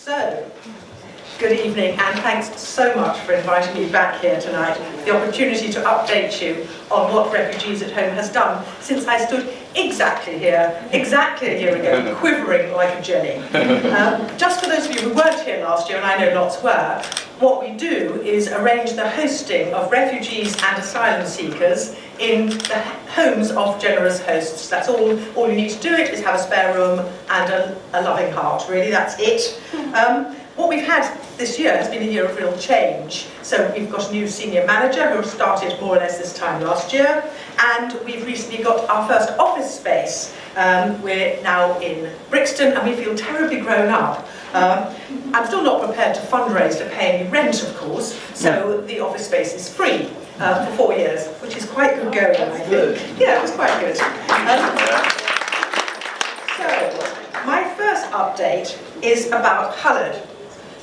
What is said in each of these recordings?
So, good evening, and thanks so much for inviting me back here tonight, the opportunity to update you on what Refugees at Home has done since I stood exactly a year ago, quivering like a jelly. Just for those of you who weren't here last year, and I know lots were, what we do is arrange the hosting of refugees and asylum seekers in the homes of generous hosts. That's all you need to do it is have a spare room and a loving heart, really, that's it. What we've had this year has been a year of real change. So we've got a new senior manager who started more or less this time last year, and we've recently got our first office space. We're now in Brixton, and we feel terribly grown up. I'm still not prepared to fundraise to pay any rent, of course, so the office space is free for 4 years, which is quite good going, I think. Yeah, it was quite good. So, my first update is about Khaled.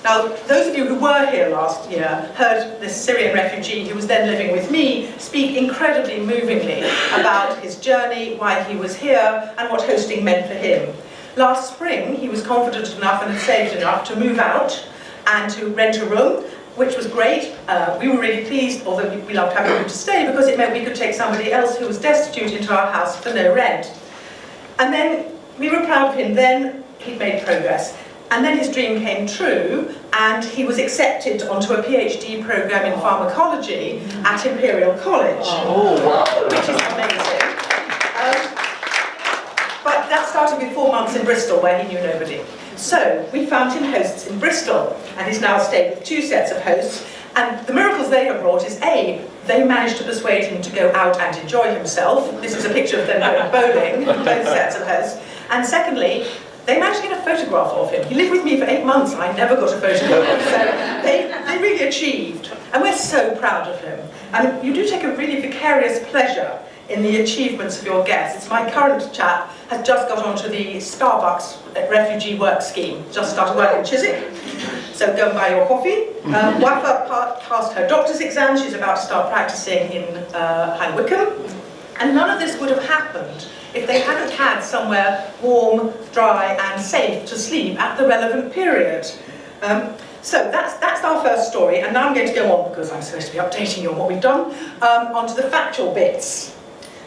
Now, those of you who were here last year heard this Syrian refugee who was then living with me speak incredibly movingly about his journey, why he was here, and what hosting meant for him. Last spring, he was confident enough and had saved enough to move out and to rent a room, which was great. We were really pleased, although we loved having him to stay, because it meant we could take somebody else who was destitute into our house for no rent. And then we were proud of him. Then he'd made progress. And then his dream came true, and he was accepted onto a PhD program in pharmacology at Imperial College, which is amazing. But that started with 4 months in Bristol, where he knew nobody. So we found him hosts in Bristol, and he's now stayed with 2 sets of hosts. And the miracles they have brought is, A, they managed to persuade him to go out and enjoy himself. This is a picture of them going bowling, both sets of hosts. And secondly, they managed to get a photograph of him. He lived with me for 8 months and I never got a photograph. So they really achieved. And we're so proud of him. And you do take a really vicarious pleasure in the achievements of your guests. My current chap has just got onto the Starbucks refugee work scheme. Just started working in Chiswick. So go and buy your coffee. Wafa passed her doctor's exam. She's about to start practicing in High Wycombe. And none of this would have happened if they hadn't had somewhere warm, dry and safe to sleep at the relevant period. So that's our first story, and now I'm going to go on, because I'm supposed to be updating you on what we've done, onto the factual bits.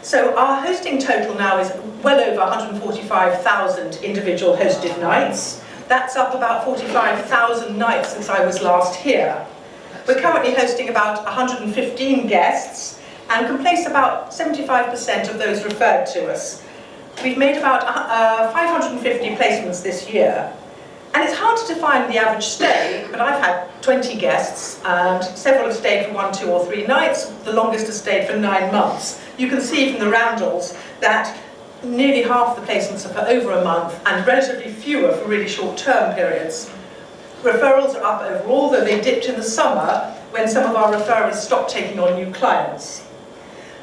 So our hosting total now is well over 145,000 individual hosted nights. That's up about 45,000 nights since I was last here. We're currently hosting about 115 guests, and can place about 75% of those referred to us. We've made about 550 placements this year. And it's hard to define the average stay, but I've had 20 guests, and several have stayed for 1, 2 or 3 nights. The longest has stayed for 9 months. You can see from the roundels that nearly half the placements are for over a month, and relatively fewer for really short-term periods. Referrals are up overall, though they dipped in the summer when some of our referrers stopped taking on new clients.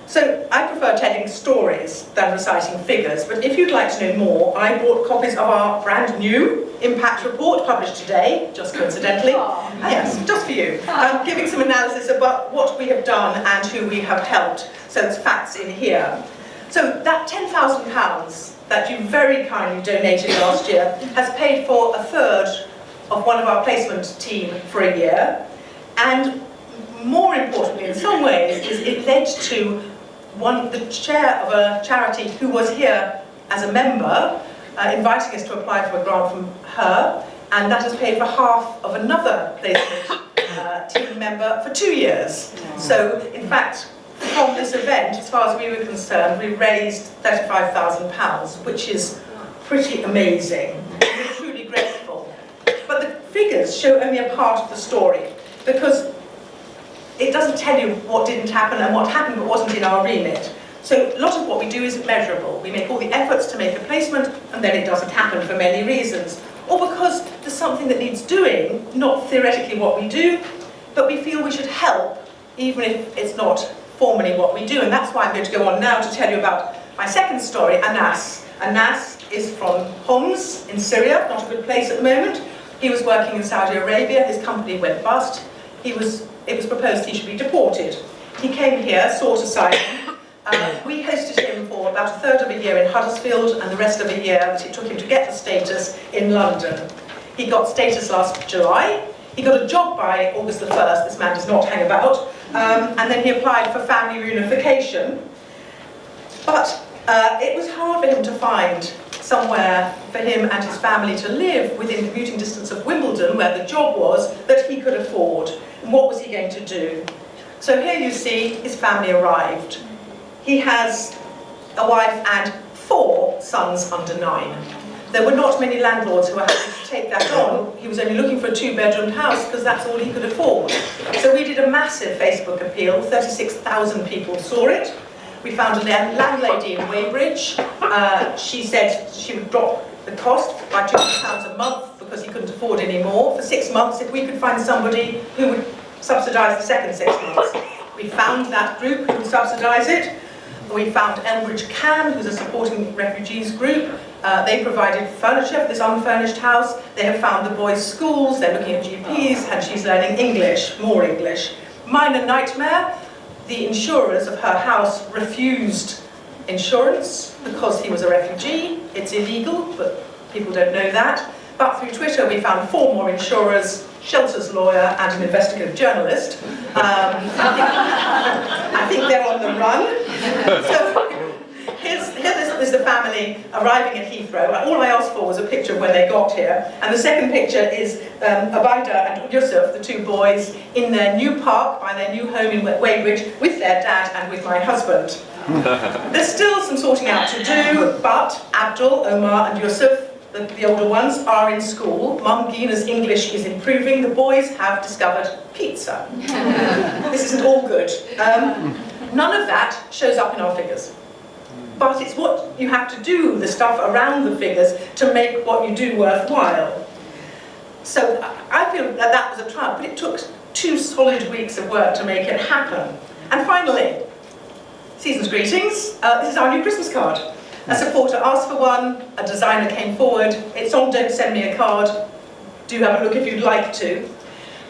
So I prefer telling stories than reciting figures, but if you'd like to know more, I brought copies of our brand new impact report published today, just coincidentally. Yes, just for you. Giving some analysis about what we have done and who we have helped. So there's facts in here. So that £10,000 that you very kindly donated last year has paid for a third of one of our placement team for a year. And more importantly, in some ways, is it led to the chair of a charity who was here as a member, inviting us to apply for a grant from her, and that has paid for half of another placement team member for 2 years. So, in fact, from this event, as far as we were concerned, we raised £35,000, which is pretty amazing. We're truly grateful. But the figures show only a part of the story, because it doesn't tell you what didn't happen and what happened but wasn't in our remit. So a lot of what we do is measurable. We make all the efforts to make a placement, and then it doesn't happen for many reasons. Or because there's something that needs doing, not theoretically what we do, but we feel we should help, even if it's not formally what we do. And that's why I'm going to go on now to tell you about my second story, Anas. Anas is from Homs in Syria, not a good place at the moment. He was working in Saudi Arabia. His company went bust. It was proposed he should be deported. He came here, sought asylum. We hosted him for about a third of a year in Huddersfield, and the rest of a year that it took him to get the status in London. He got status last July. He got a job by August the 1st. This man does not hang about. And then he applied for family reunification. But it was hard for him to find somewhere for him and his family to live within commuting distance of Wimbledon, where the job was, that he could afford. And what was he going to do? So here you see his family arrived. He has a wife and 4 sons under 9. There were not many landlords who were happy to take that on. He was only looking for a 2-bedroomed house because that's all he could afford. So we did a massive Facebook appeal. 36,000 people saw it. We found a landlady in Weybridge. She said she would drop the cost by £200 a month because he couldn't afford any more for 6 months if we could find somebody who would subsidise the second 6 months. We found that group who would subsidise it. We found Elbridge Can, who's a supporting refugees group. They provided furniture for this unfurnished house. They have found the boys' schools. They're looking at GPs, and she's learning English, more English. Minor nightmare. The insurers of her house refused insurance because he was a refugee. It's illegal, but people don't know that. But through Twitter, we found 4 more insurers, shelters lawyer, and an investigative journalist. I think they're on the run. So here's the family arriving at Heathrow. All I asked for was a picture of when they got here. And the second picture is Abida and Yusuf, the 2 boys, in their new park by their new home in Weybridge with their dad and with my husband. There's still some sorting out to do, but Abdul, Omar and Yusuf, the older ones, are in school. Mum Gina's English is improving. The boys have discovered pizza. This isn't all good. None of that shows up in our figures. But it's what you have to do, the stuff around the figures, to make what you do worthwhile. So I feel that that was a triumph, but it took 2 solid weeks of work to make it happen. And finally, season's greetings. This is our new Christmas card. A supporter asked for one, a designer came forward. It's on Don't Send Me a Card. Do have a look if you'd like to.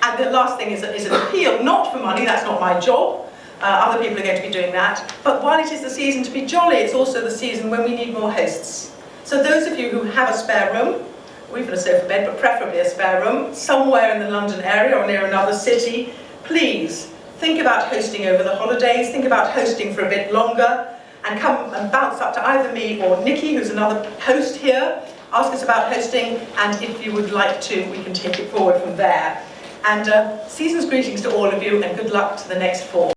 And the last thing is an appeal, not for money, that's not my job. Other people are going to be doing that. But while it is the season to be jolly, it's also the season when we need more hosts. So those of you who have a spare room, or even a sofa bed, but preferably a spare room, somewhere in the London area or near another city, please think about hosting over the holidays, think about hosting for a bit longer, and come and bounce up to either me or Nikki, who's another host here, ask us about hosting, and if you would like to, we can take it forward from there. And season's greetings to all of you, and good luck to the next 4.